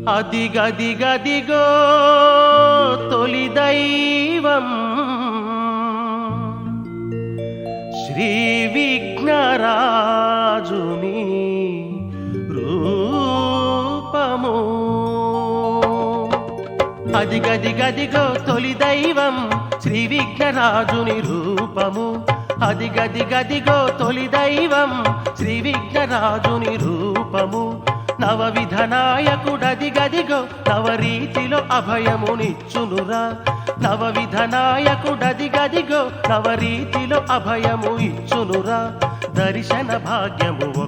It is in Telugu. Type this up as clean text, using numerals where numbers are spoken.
అదిగదిగదిగో తొలి దైవం శ్రీ విఘ్నరాజుని రూపము. అదిగదిగదిగో తొలి దైవం శ్రీ విఘ్నరాజుని రూపము. అదిగదిగదిగో తొలి దైవం శ్రీ విఘ్నరాజుని రూపము. నవవిధ నాయకుడదిగదిగో నవరీతిలో అభయమునిచ్చునురా. నవవిధ నాయకుడదిగదిగో నవరీతిలో అభయము ఇచ్చునురా. దర్శన భాగ్యము